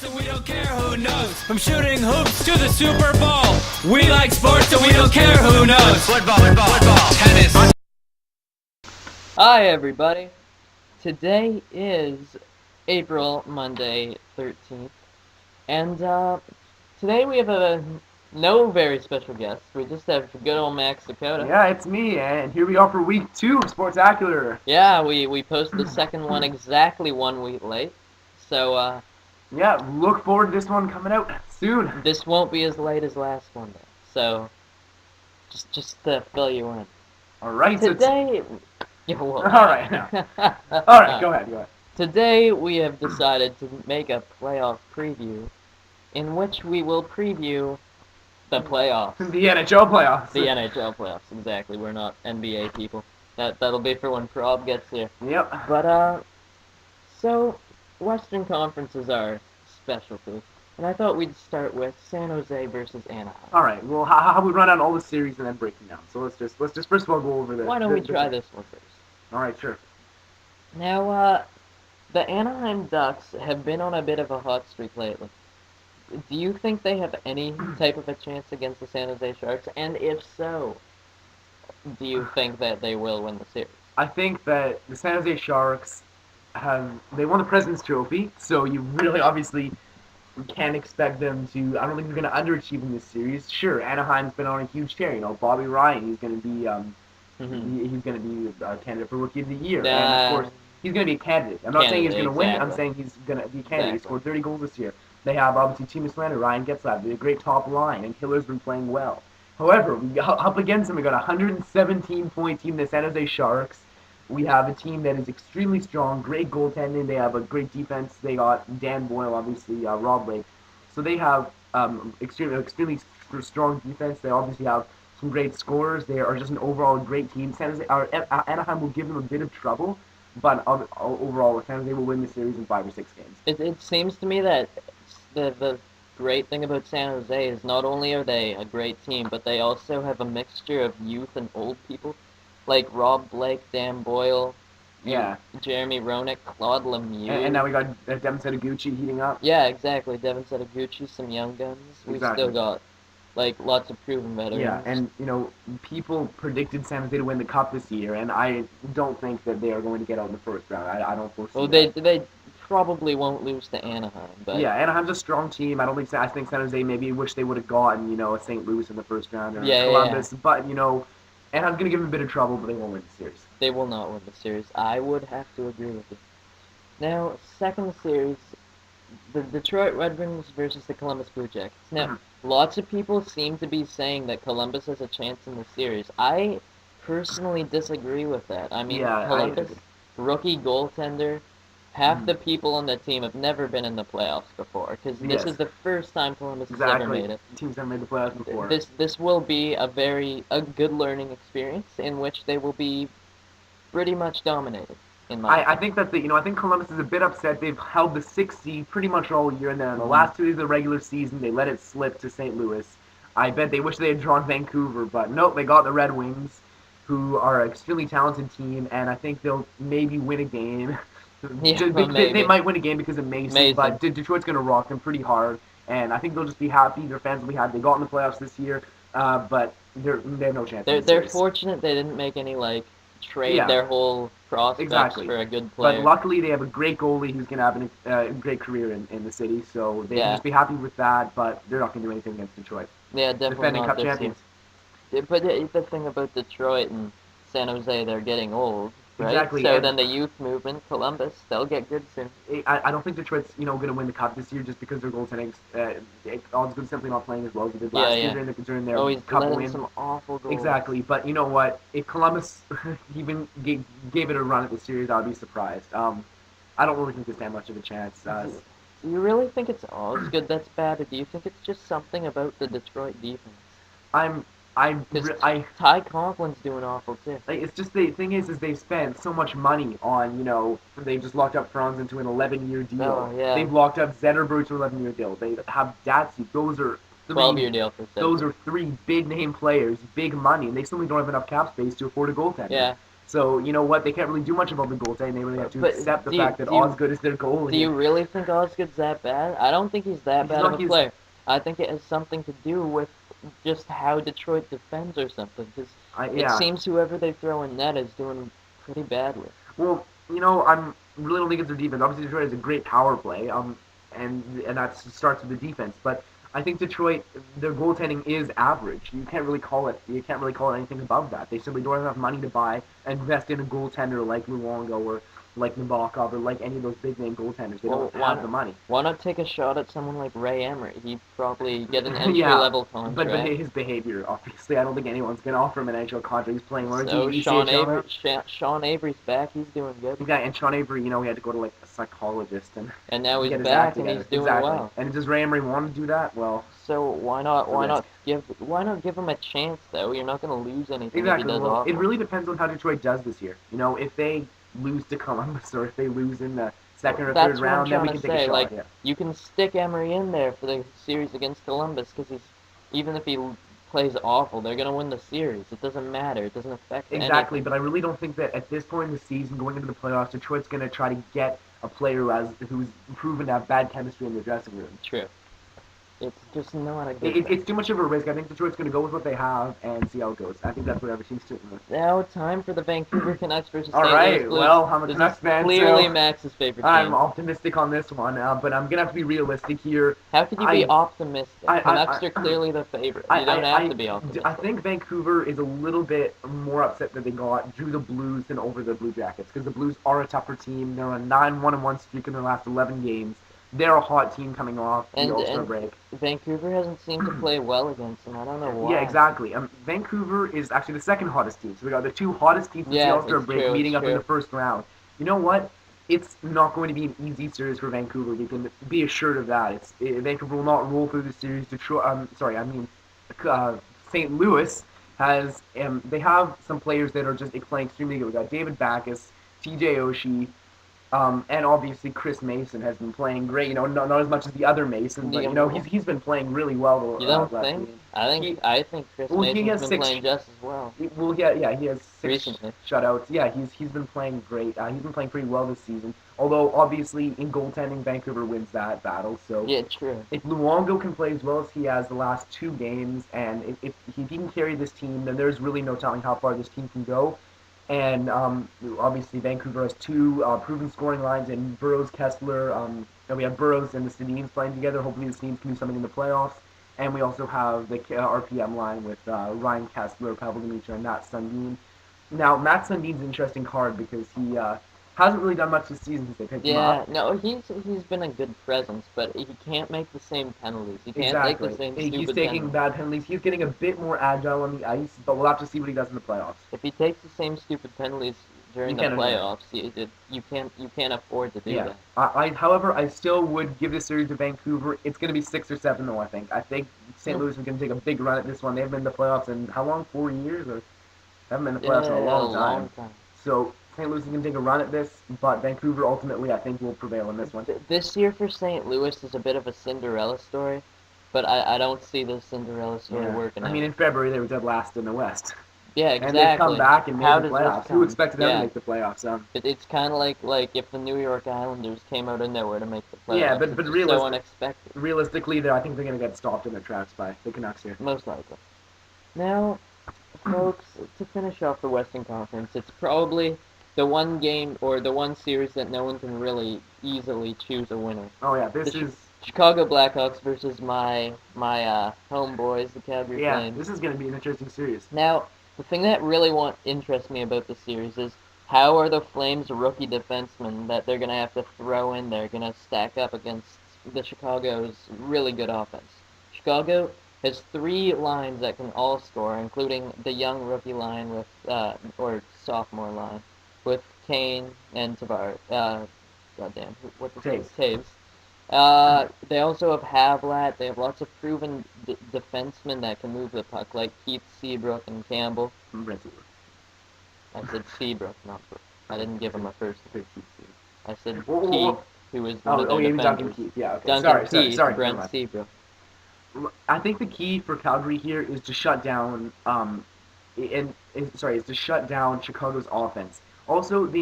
sports and we don't care who knows. From shooting hoops to the Super Bowl. We like sports and we don't care who knows. Football, tennis. Hi everybody. Today is Monday 13th. And today we have no very special guest. We just have good old Max Dakota. Yeah, it's me, and here we are for week 2 of Sport-tacular. Yeah, we posted the second one exactly 1 week late. So, yeah, look forward to this one coming out soon. This won't be as late as last one, though. So, just to fill you in. Alright, Today... Alright, Alright, go ahead. Today we have decided to make a playoff preview in which we will preview the playoffs. The NHL playoffs. The NHL playoffs, exactly. We're not NBA people. That'll be for when Prob gets here. Yep. But, so, Western Conference is our specialty. And I thought we'd start with San Jose versus Anaheim. Alright, well, how we run down all the series and then break them down. So let's just first of all go over the... Why don't we try this one first? Alright, sure. Now, the Anaheim Ducks have been on a bit of a hot streak lately. Do you think they have any type of a chance against the San Jose Sharks? And if so, do you think that they will win the series? I think that the San Jose Sharks they won the President's Trophy, so you really obviously can't expect them to... I don't think they're going to underachieve in this series. Sure, Anaheim's been on a huge tear. You know, Bobby Ryan, he's going to be... He's going to be a candidate for Rookie of the Year. And, of course, he's going to be a candidate. I'm not saying he's going to win. I'm saying he's going to be a candidate. He scored 30 goals this year. They have, obviously, Timo Slander, Ryan Getzlaf. They have a great top line, and Hiller's been playing well. However, up against them, we got a 117-point team, the San Jose Sharks. We have a team that is extremely strong, great goaltending. They have a great defense. They got Dan Boyle, obviously, Rob Blake. So they have extremely strong defense. They obviously have some great scorers. They are just an overall great team. Anaheim will give them a bit of trouble, but overall, San Jose will win the series in 5 or 6 games. It seems to me that the great thing about San Jose is not only are they a great team, but they also have a mixture of youth and old people, like Rob Blake, Dan Boyle, Jeremy Roenick, Claude Lemieux. And now we got Devin Setaguchi heating up. Yeah, exactly. Devin Setaguchi, some young guns. We've still got lots of proven veterans. Yeah, and people predicted San Jose to win the Cup this year, and I don't think that they are going to get out in the first round. I don't foresee. Well, they probably won't lose to Anaheim, but yeah, Anaheim's a strong team. I think San Jose maybe wish they would have gotten a St. Louis in the first round or Columbus, but Anaheim's going to give them a bit of trouble, but they won't win the series. They will not win the series. I would have to agree with you. Now, second series, the Detroit Red Wings versus the Columbus Blue Jackets. Now, lots of people seem to be saying that Columbus has a chance in the series. I personally disagree with that. I mean, Columbus, rookie goaltender, half the people on the team have never been in the playoffs before, because this is the first time Columbus has ever made it. Teams haven't made the playoffs before. This will be a good learning experience in which they will be pretty much dominated. I think that I think Columbus is a bit upset. They've held the 6th seed pretty much all year, and then in the last 2 days of the regular season, they let it slip to St. Louis. I bet they wish they had drawn Vancouver, but nope, they got the Red Wings, who are an extremely talented team, and I think they'll maybe win a game. They might win a game because of Mason. But Detroit's going to rock them pretty hard, and I think they'll just be happy. Their fans will be happy. They got in the playoffs this year, but they have no chance. They're fortunate they didn't make any trade their whole prospects for a good player. But luckily, they have a great goalie who's going to have a great career in the city, so they can just be happy with that. But they're not going to do anything against Detroit. Yeah, definitely defending not Cup champions. But the thing about Detroit and San Jose, they're getting old. Right? Exactly. So then the youth movement, Columbus, they'll get good soon. I don't think Detroit's going to win the Cup this year just because their goaltending's Osgood's simply not playing as well as he did last year during their Cup win. Some awful goals. Exactly, but you know what? If Columbus even gave it a run at the series, I'd be surprised. I don't really think there's that much of a chance. Do you really think it's Osgood that's bad, or do you think it's just something about the Detroit defense? Ty Conklin's doing awful too. It's just the thing is they've spent so much money on they've just locked up Franz into an 11-year deal. Oh, yeah. They've locked up Zetterberg to an 11-year deal. They have Datsuk. Those are 12-year deal for Zetterberg. Those are 3 big name players, big money, and they simply don't have enough cap space to afford a goaltender. Yeah. So, you know what? They can't really do much about the goaltending. They really have to But accept the do you- fact that do you- Osgood is their goalie. Do you really think Osgood's that bad? I don't think he's that He's bad not- of a he's- player. I think it has something to do with just how Detroit defends or something. Because it Yeah. seems whoever they throw in net is doing pretty badly. Well, you know, I'm really don't think it's their defense. Obviously, Detroit has a great power play, and that starts with the defense. But I think Detroit, their goaltending is average. You can't really call it. You can't really call it anything above that. They simply don't have enough money to buy and invest in a goaltender like Luongo or like Nabokov or like any of those big name goaltenders. They don't have the money. Why not take a shot at someone like Ray Emery? He'd probably get an entry Yeah, level But contract. his behavior, obviously, I don't think anyone's gonna offer him an NHL contract. He's playing where So is he? Sean ECHL now? Avery, Sean Avery's back. He's doing good. Yeah, and Sean Avery, you know, he had to go to like a psychologist and And now he's get his back act and together. he's doing Exactly. well. And does Ray Emery want to do that? Well, So why not risk. give him a chance though? You're not gonna lose anything exactly. if he does Well, awful. it really depends on how Detroit does this year. You know, if they lose to Columbus or if they lose in the second or That's third what I'm round, then we trying can to take a say. shot. Like Yeah. you can stick Emery in there for the series against Columbus because even if he plays awful, they're gonna win the series. It doesn't matter. It doesn't affect Exactly, anything. but I really don't think that at this point in the season, going into the playoffs, Detroit's going to try to get a player who's proven to have bad chemistry in the dressing room. True. It's just not a good thing. It's too much of a risk. I think Detroit's going to go with what they have and see how it goes. I think that's what every team's doing. Now time for the Vancouver Canucks versus All St. right, Louis Blues. well, I'm a This Canucks is fan, clearly so Max's favorite I'm game. optimistic on this one, but I'm going to have to be realistic here. How could you be I- optimistic? I- Canucks are clearly the favorite. You don't have to be optimistic. I think Vancouver is a little bit more upset that they drew the Blues than over the Blue Jackets because the Blues are a tougher team. They're on a 9-1-1 streak in their last 11 games. They're a hot team coming off the All-Star break. Vancouver hasn't seemed to play well against them. I don't know why. Yeah, exactly. Vancouver is actually the second hottest team. So we got the two hottest teams since the All-Star it's break true, meeting it's up in true. the first round. You know what? It's not going to be an easy series for Vancouver. We can be assured of that. Vancouver will not roll through the series. St. Louis has. They have some players that are just playing extremely good. We got David Backes, T.J. Oshie. And obviously Chris Mason has been playing great. You know, not as much as the other Mason, but you know he's been playing really well. You don't last think? season. I think Chris Well, he Mason's has been 6 playing just as well. Well, yeah, he has 6 Recently. shutouts. Yeah, he's been playing great. He's been playing pretty well this season. Although obviously in goaltending, Vancouver wins that battle. So Yeah, true. if Luongo can play as well as he has the last 2 games, and if he can carry this team, then there's really no telling how far this team can go. And obviously Vancouver has 2 proven scoring lines in Burrows, Kessler. And we have Burrows and the Sedins playing together. Hopefully the Sedins can do something in the playoffs. And we also have the RPM line with Ryan Kessler, Pavel Demitra, and Matt Sundin. Now, Matt Sundin's an interesting card because he hasn't really done much this season since they picked him Yeah, up. no, he's been a good presence, but he can't make the same penalties. He can't Exactly. take the same He's stupid taking penalties. bad penalties. He's getting a bit more agile on the ice, but we'll have to see what he does in the playoffs. If he takes the same stupid penalties during the You can't playoffs, you can't afford to do Yeah. that. However, I still would give this series to Vancouver. It's going to be 6 or 7, though, I think. I think St. Louis is going to take a big run at this one. They haven't been in the playoffs in how long? 4 years? Or haven't been in the playoffs in a long time. So St. Louis is going to take a run at this, but Vancouver ultimately, I think, will prevail in this one. This year for St. Louis is a bit of a Cinderella story, but I don't see this Cinderella story working out. I mean, in February, they were dead last in the West. Yeah, exactly. And they've come back and How made the does this playoffs. Who come? expected them Yeah. to make the playoffs? It's kind of like if the New York Islanders came out of nowhere to make the playoffs. Yeah, but It's just so realistic- unexpected. Realistically, I think they're going to get stopped in their tracks by the Canucks here. Most likely. Now, folks, to finish off the Western Conference, it's probably the one game or the one series that no one can really easily choose a winner. Oh, yeah, this The is... Chicago Blackhawks versus my homeboys, the Calgary Yeah, Flames. this is going to be an interesting series. Now, the thing that really interests me about the series is how are the Flames rookie defensemen that they're going to have to throw in there going to stack up against the Chicago's really good offense. Chicago has 3 lines that can all score, including the young rookie line with or sophomore line with Kane and Tavares. Goddamn, what's his name? Taves. They also have Havlat. They have lots of proven defensemen that can move the puck, like Keith Seabrook and Campbell. I said Seabrook, not Brook. I didn't give him a first. I said Keith, who is one of their you mean Duncan defenders. Keith. Yeah, okay. Duncan Keith, Sorry. Brent never mind. Seabrook. I think the key for Calgary here is to shut down sorry, is to shut down Chicago's offense. Also, they